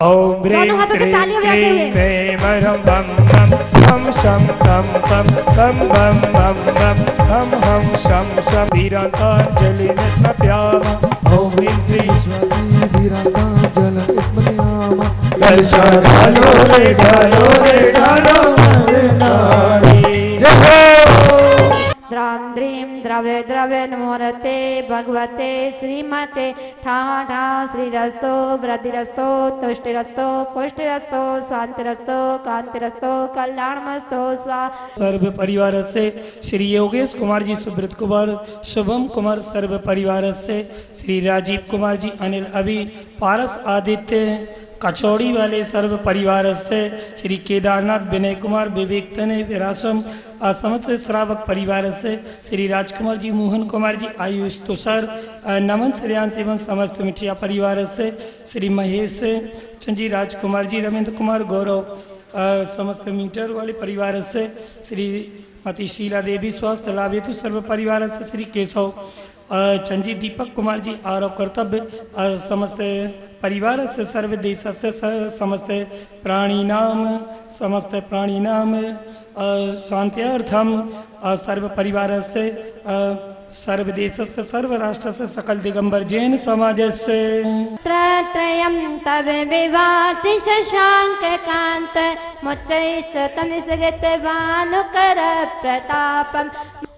ओम ह्रीं श्रीं क्लीं ऐं वरं बम बम हम शम तम तम तम बम बम बम हम शम शम वीरांतांजलि स्मृत्यामः। ओम ह्रीं श्रीं वीरांतांजलि स्मृत्यामः। दर्शन ढालो रे ढालो रे ढालो द्रां द्रीं द्रवे द्रवे नमोरते भगवते श्रीमते ठा ठा श्रीरस्तो वृद्धिरस्तो तुष्टिरस्तो पुष्टिरस्तो शांतिरस्तो कांतिरस्तो कल्याणमस्तो स्वा। सर्व परिवार से श्री योगेश कुमार जी, सुब्रत कुमार, शुभम कुमार, सर्व परिवार से श्री राजीव कुमार जी, अनिल अभी, पारस आदित्य, कचौड़ी वाले सर्व परिवार से श्री केदारनाथ, विनय कुमार, विवेक तने, विरासम, समस्त श्रावक परिवार से श्री राजकुमार जी, मोहन कुमार जी, आयुष तुषार, नमन श्रेयांश एवं समस्त मिठिया परिवार से श्री महेश चंदी, राजकुमार जी, रविंद्र कुमार, गौरव, समस्त मीटर वाले परिवार से श्री मती शीला देवी, स्वास्थ्य लाभ हेतु सर्व परिवार से श्री केशव चंजी, दीपक कुमार जी, आरव कर्तव्य, समस्त परिवार से सर्व देश से समस्त प्राणी नाम शांत्यर्थम सर्व परिवार से सर्व देश से सर्व राष्ट्र से सकल दिगंबर जैन समाज से त्रयं तव विवाति शशांक कांत मुच्चैस्ततम सगत भानुकर प्रतापम।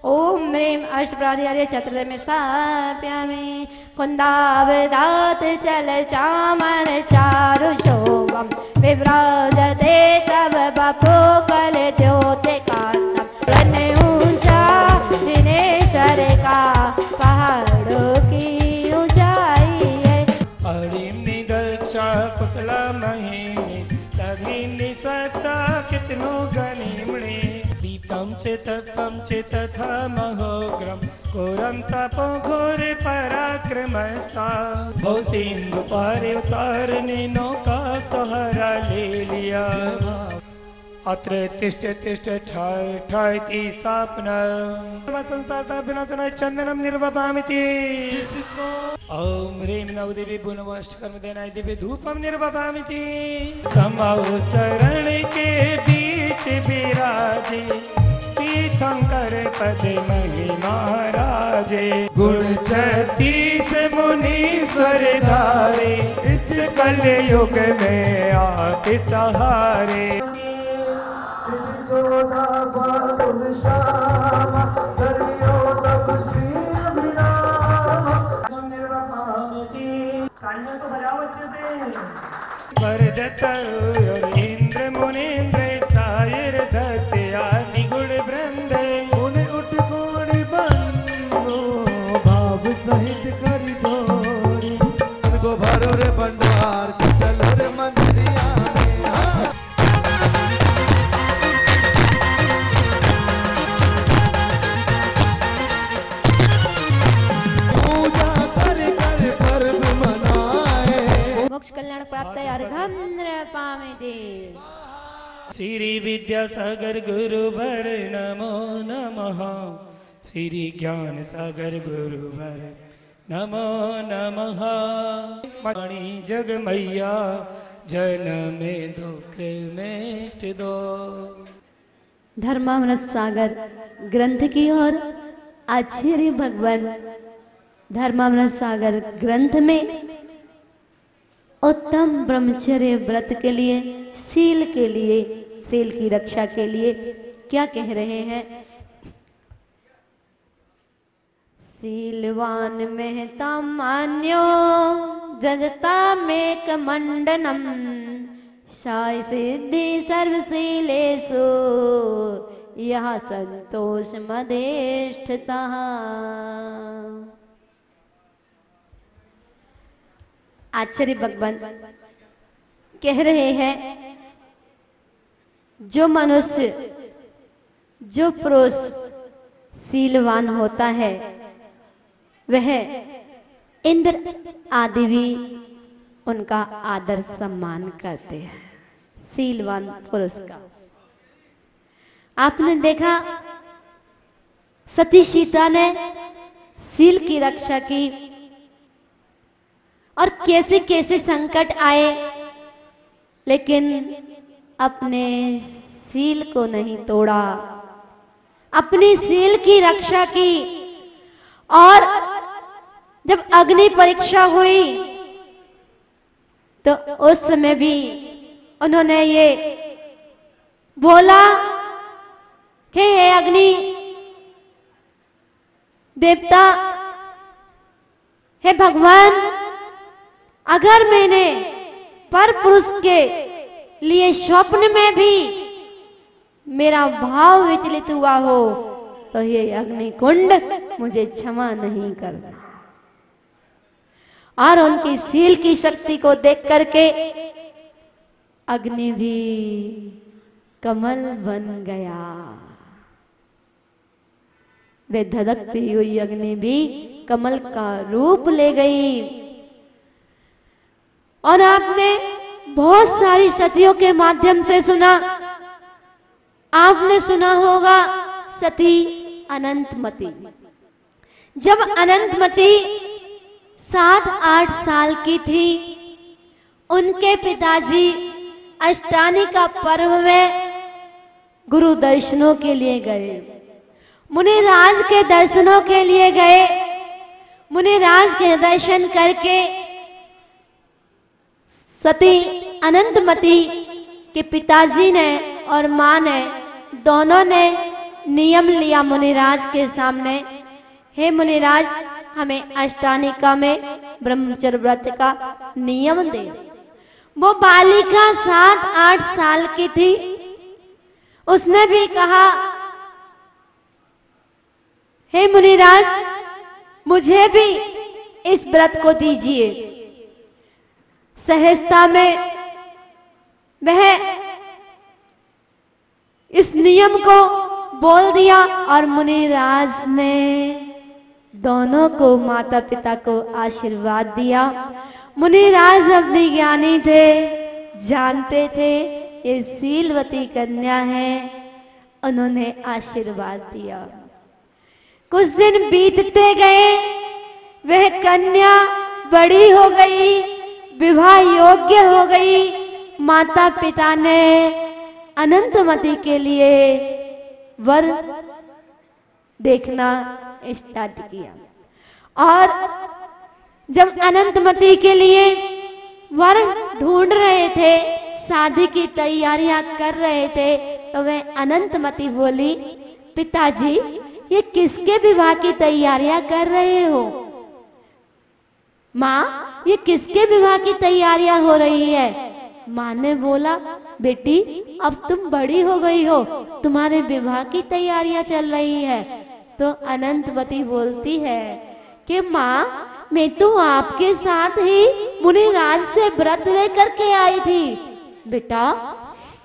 ओम ह्रीं अष्टप्राधियार्य चतुर्दश में स्थापयामि। कुंदावदात चल चामर चारु शोभम विव्राजते तव बपो कल ज्योति कांतम। ऊंचा दिनेश्वर का पहाड़ों की ऊंचाई है। अड़िमनि दक्षा कुशला महिमनि तघिनि सत्ता कितनो गनिमणि। दीप्तं चेत तथा महोग्रम घोरं तपो घोर पराक्रमस्ता। भो सिंधु पार उतारने नौका सहारा ले लिया। अत्र तिष्ठ तिष्ठ ठाय ठाय ती स्थापना संसार विनाशनाय चंदनम निर्वपामिति। ओम ह्रीं नवदेवी भुवनवाष्टकर्म देनाय दिव्य धूपम निर्वपामिति। समाओ शरण के बीच विराजे तीर्थंकर पद महिमा राजे। गुण 36 मुनीश्वर धारे इस कलयुग में आप सहारे। वरदत इंद्र मुनीन्द्र सायर दत्त आदि गुण वृंद। उन्हें उठ कोड़ी बंदो भाव सहित करी जोड़ी। उनको भरो रे बंडार चलो रे मंदिरिया। मोक्ष कल्याण प्राप्त अर्घम नृपामिति। श्री विद्यासागर गुरुवर नमो नमः। श्री ज्ञान सागर गुरुवर नमो नमः। मणि जग मैया जन्म में दुख मेट दो। धर्मामृत सागर ग्रंथ की ओर आचार्य भगवान धर्मामृत सागर ग्रंथ में उत्तम ब्रह्मचर्य व्रत के लिए, शील के लिए, शील की रक्षा के लिए क्या कह रहे हैं? शीलवान महता मान्यो जगता में कमंडनम। साई सिद्धि सर्वशीलेषु यह संतोष मदेष्ठता। आचार्य भगवान कह रहे हैं जो मनुष्य, जो पुरुष शीलवान होता है वह इंद्र आदि भी उनका आदर सम्मान करते हैं। शीलवान पुरुष का आपने देखा सती सीता ने शील की रक्षा की और कैसे कैसे संकट आए लेकिन अपने सील को नहीं तोड़ा, अपनी सील की रक्षा की। और जब अग्नि परीक्षा हुई तो उस समय भी उन्होंने ये बोला कि हे अग्नि देवता, हे भगवान, अगर मैंने पर पुरुष के लिए स्वप्न में भी मेरा भाव विचलित हुआ हो तो ये अग्निकुंड मुझे क्षमा नहीं करना। और उनकी सील की शक्ति को देख करके अग्नि भी कमल बन गया। वे धधकती हुई अग्नि भी कमल का रूप ले गई। और आपने बहुत सारी सतियों के माध्यम से सुना, आपने सुना होगा सती अनंतमती। जब अनंतमती 7-8 साल की थी, उनके पिताजी अष्टानी का पर्व में गुरु दर्शनों के लिए गए, मुनिराज के दर्शनों के लिए गए। मुनिराज के दर्शन करके सती अनंतमती के पिताजी ने और मां ने दोनों ने नियम लिया मुनिराज के सामने, हे मुनिराज, हमें अष्टानिका में ब्रह्मचर्य व्रत का नियम दे। वो बालिका 7-8 साल की थी। उसने भी कहा, हे मुनिराज, मुझे भी इस व्रत को दीजिए। सहजता में वह इस नियम को बोल दिया और मुनिराज ने दोनों को, माता पिता को आशीर्वाद दिया। मुनिराज अपनी ज्ञानी थे, जानते थे ये सीलवती कन्या है, उन्होंने आशीर्वाद दिया। कुछ दिन बीतते गए, वह कन्या बड़ी हो गई, विवाह योग्य हो गई। माता पिता ने अनंतमती के लिए वर देखना स्टार्ट किया। और जब अनंतमती के लिए वर ढूंढ रहे थे, शादी की तैयारियां कर रहे थे, तो वह अनंतमती बोली, पिताजी, ये किसके विवाह की तैयारियां कर रहे हो? माँ, ये किसके विवाह की तैयारियां हो रही है? माँ ने बोला, बेटी, अब तुम बड़ी हो गई हो, तुम्हारे विवाह की तैयारियां चल रही है। तो अनंतवती बोलती है कि माँ, मैं तो आपके साथ ही मुनिराज से व्रत लेकर के आई थी। बेटा,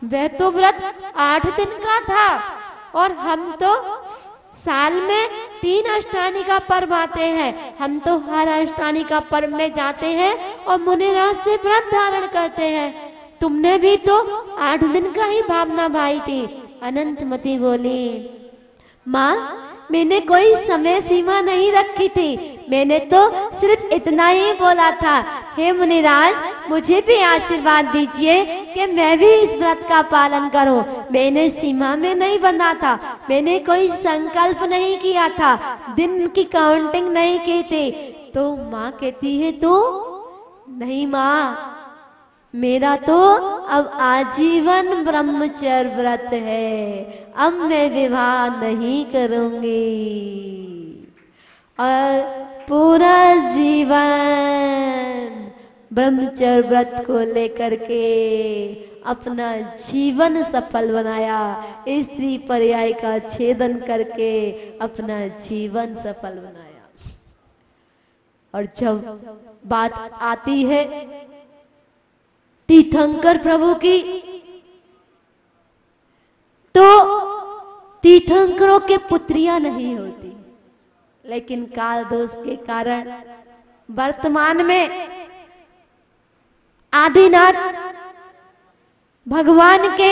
वह तो व्रत 8 दिन का था और हम तो साल में 3 अष्टानी का पर्व आते हैं। हम तो हर अष्टानी का पर्व में जाते हैं और मुनिराज से व्रत धारण करते हैं। तुमने भी तो 8 दिन का ही भावना भाई थी। अनंतमती बोली, माँ, मैंने कोई समय सीमा नहीं रखी थी, मैंने तो सिर्फ इतना ही बोला था, हे मुनिराज, मुझे भी आशीर्वाद दीजिए कि मैं भी इस व्रत का पालन करूं। मैंने सीमा में नहीं बंधा था, मैंने कोई संकल्प नहीं किया था, दिन की काउंटिंग नहीं की थी। तो माँ कहती है, तो नहीं माँ, मेरा तो अब आजीवन ब्रह्मचर्य व्रत है, अब मैं विवाह नहीं करूंगी और पूरा जीवन ब्रह्मचर्य व्रत को लेकर के अपना जीवन सफल बनाया। स्त्री पर्याय का छेदन करके अपना जीवन सफल बनाया। और जब बात आती है तीर्थंकर प्रभु की, तो तीर्थंकरों के पुत्रियां नहीं होती, लेकिन काल दोष के कारण वर्तमान में आदिनाथ भगवान के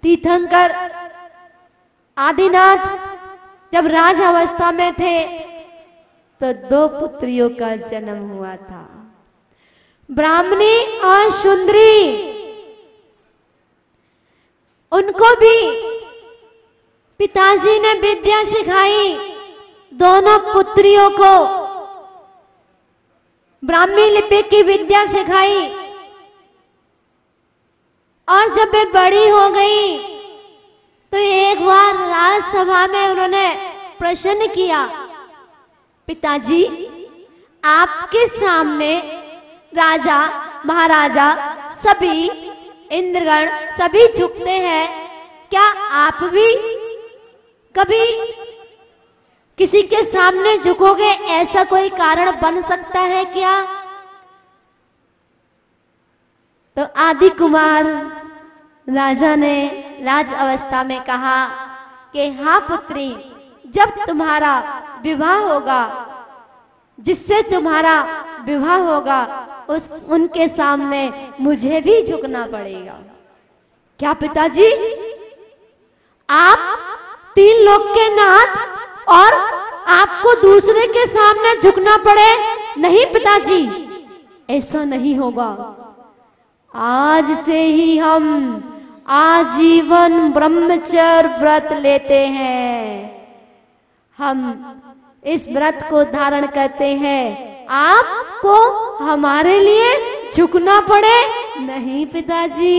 तीर्थंकर आदिनाथ जब राज अवस्था में थे तो 2 पुत्रियों का जन्म हुआ था। ब्राह्मणी और सुंदरी, उनको भी पिताजी ने विद्या सिखाई। दोनों पुत्रियों को ब्राह्मी लिपि की विद्या सिखाई। और जब वे बड़ी हो गई तो एक बार राजसभा में उन्होंने प्रश्न किया, पिताजी आपके सामने राजा महाराजा सभी इंद्रगण सभी झुकते हैं, क्या आप भी कभी किसी के सामने झुकोगे? ऐसा कोई कारण बन सकता है क्या? तो आदि कुमार राजा ने राज अवस्था में कहा कि हाँ पुत्री, जब तुम्हारा विवाह होगा, जिससे तुम्हारा विवाह होगा उनके सामने मुझे भी झुकना पड़ेगा। क्या पिताजी, आप तीन लोग के नाथ और आपको दूसरे के सामने झुकना पड़े? नहीं पिताजी, ऐसा नहीं होगा। आज से ही हम आजीवन ब्रह्मचर्य व्रत लेते हैं। हम इस व्रत को धारण करते हैं, आपको हमारे लिए झुकना पड़े? नहीं पिताजी,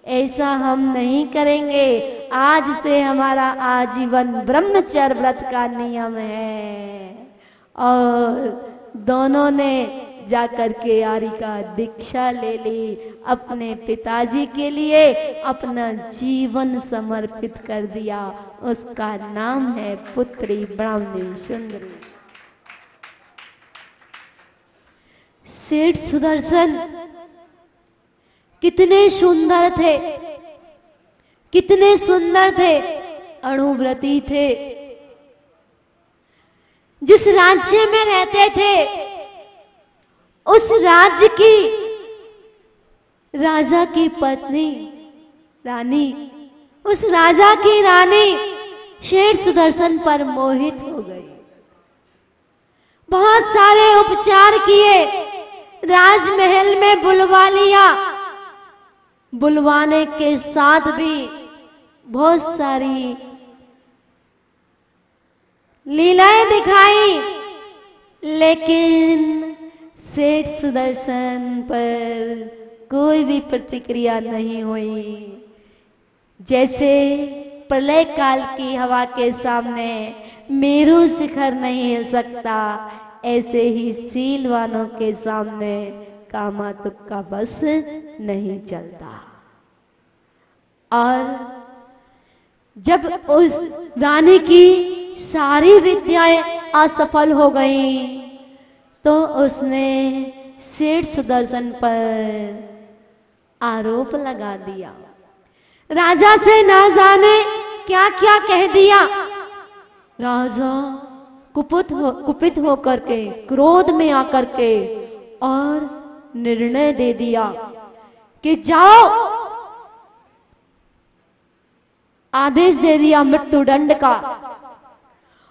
ऐसा हम नहीं करेंगे। आज से हमारा आजीवन ब्रह्मचर्य व्रत का नियम है। और दोनों ने जाकर के आर्य का दीक्षा ले ली, अपने पिताजी के लिए अपना जीवन समर्पित कर दिया। उसका नाम है पुत्री ब्राह्मणी सुंदरी। सेठ सुदर्शन कितने सुंदर थे, कितने सुंदर थे, अणुव्रती थे। जिस राज्य में रहते थे उस राज्य की राजा की पत्नी रानी, उस राजा की रानी सेठ सुदर्शन पर मोहित हो गई। बहुत सारे उपचार किए, राजमहल में बुलवा लिया। बुलवाने के साथ भी बहुत सारी लीलाएं दिखाई, लेकिन सेठ सुदर्शन पर कोई भी प्रतिक्रिया नहीं हुई। जैसे प्रलय काल की हवा के सामने मेरू शिखर नहीं हिल सकता, ऐसे ही सीलवानों के सामने कामातुक का बस नहीं चलता। और जब उस रानी की सारी विद्याएं असफल हो गईं, तो उसने सेठ सुदर्शन पर आरोप लगा दिया। राजा से ना जाने क्या क्या कह दिया। राजा कुपित होकर के, क्रोध में आकर के और निर्णय दे दिया कि जाओ, आदेश दे दिया मृत्युदंड का,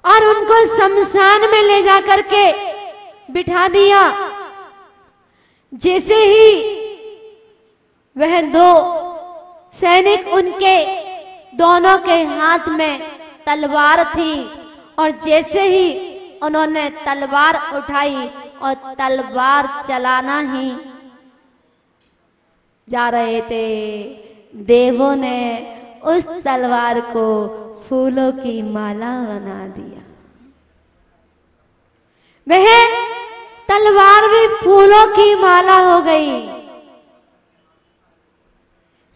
और उनको शमशान में ले जाकर के बिठा दिया। जैसे ही वह दो सैनिक, उनके दोनों के हाथ में तलवार थी, और जैसे ही उन्होंने तलवार उठाई और तलवार चलाना ही जा रहे थे, देवों ने उस तलवार को फूलों की माला बना दिया। वह तलवार भी फूलों की माला हो गई।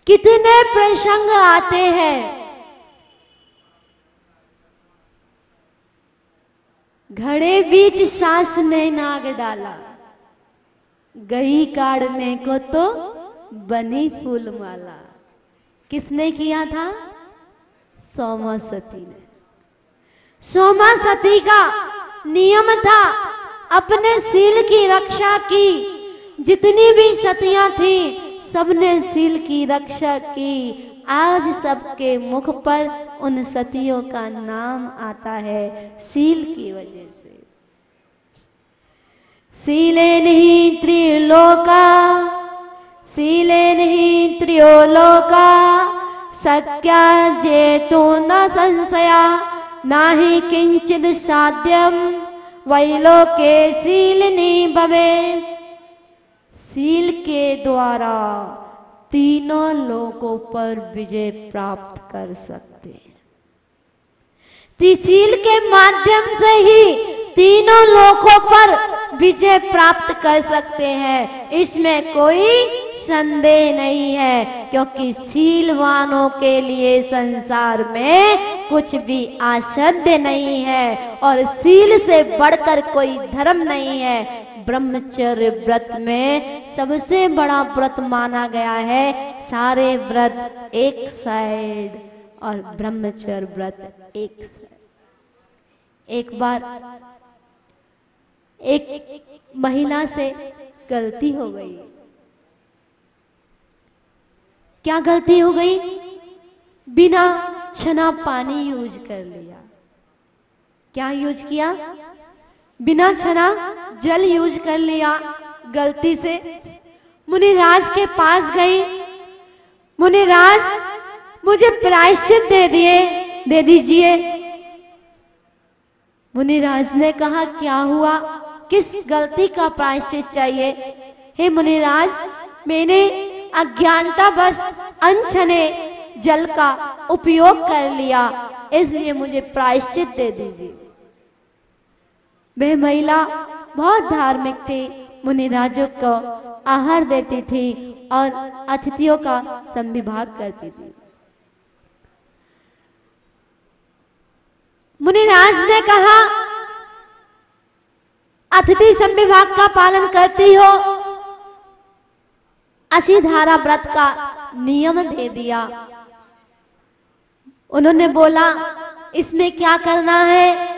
कितने प्रसंग आते हैं। घड़े बीच सास ने नाग डाला, गई काढ़ने को तो बनी फूल माला। किसने किया था? सोमा सती ने। सोमा सती का नियम था अपने सील की रक्षा की। जितनी भी सतियां थी सबने सील की रक्षा की। आज सबके मुख पर उन सतियों का नाम आता है सील की वजह से। शीलेन हि त्रिलोका, शीलेन हि त्रयोलोका, शक्या जेतु न संशया, नाहि किंचिद साध्यम वैलोके शीलिनी भवेत्। शील के द्वारा तीनों लोकों पर विजय प्राप्त कर सकते हैं। शील के माध्यम से ही तीनों लोकों पर विजय प्राप्त कर सकते हैं, इसमें कोई संदेह नहीं है, क्योंकि शीलवानों के लिए संसार में कुछ भी असाध्य नहीं है और शील से बढ़कर कोई धर्म नहीं है। ब्रह्मचर्य व्रत में सबसे बड़ा व्रत माना गया है, सारे व्रत एक साइड और ब्रह्मचर्य व्रत एक साइड। एक बार एक महिला से गलती हो गई। क्या गलती हो गई? बिना छना पानी यूज कर लिया। क्या यूज किया? बिना छना जल यूज कर लिया गलती से। मुनिराज के पास गई, मुनिराज मुझे प्रायश्चित दे दीजिए। मुनिराज ने कहा क्या हुआ, किस गलती का प्रायश्चित चाहिए? हे मुनिराज, मैंने अज्ञानता बस अनछने जल का उपयोग कर लिया, इसलिए मुझे प्रायश्चित दे दीजिए। वह महिला बहुत धार्मिक थी, मुनिराजों को आहार देती थी और अतिथियों का संविभाग करती थी। मुनिराज ने कहा, अतिथि संविभाग का पालन करती हो, अशीधारा व्रत का नियम दे दिया। उन्होंने बोला इसमें क्या करना है?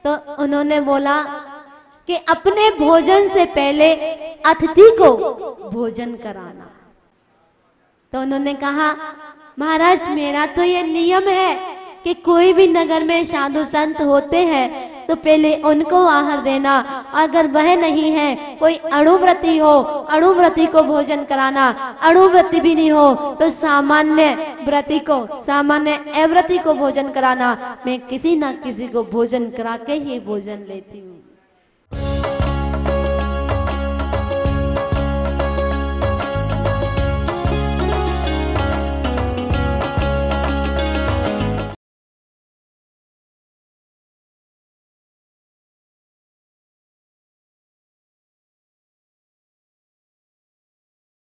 तो उन्होंने बोला कि अपने भोजन से पहले अतिथि को भोजन कराना। तो उन्होंने कहा महाराज, मेरा तो ये नियम है कि कोई भी नगर में साधु संत होते हैं तो पहले उनको आहार देना, अगर वह नहीं है, कोई अणुव्रती हो, अणुव्रती को भोजन कराना, अणुव्रती भी नहीं हो तो सामान्य व्रती को, सामान्य अव्रती को भोजन कराना। मैं किसी ना किसी को भोजन करा के ही भोजन लेती हूँ।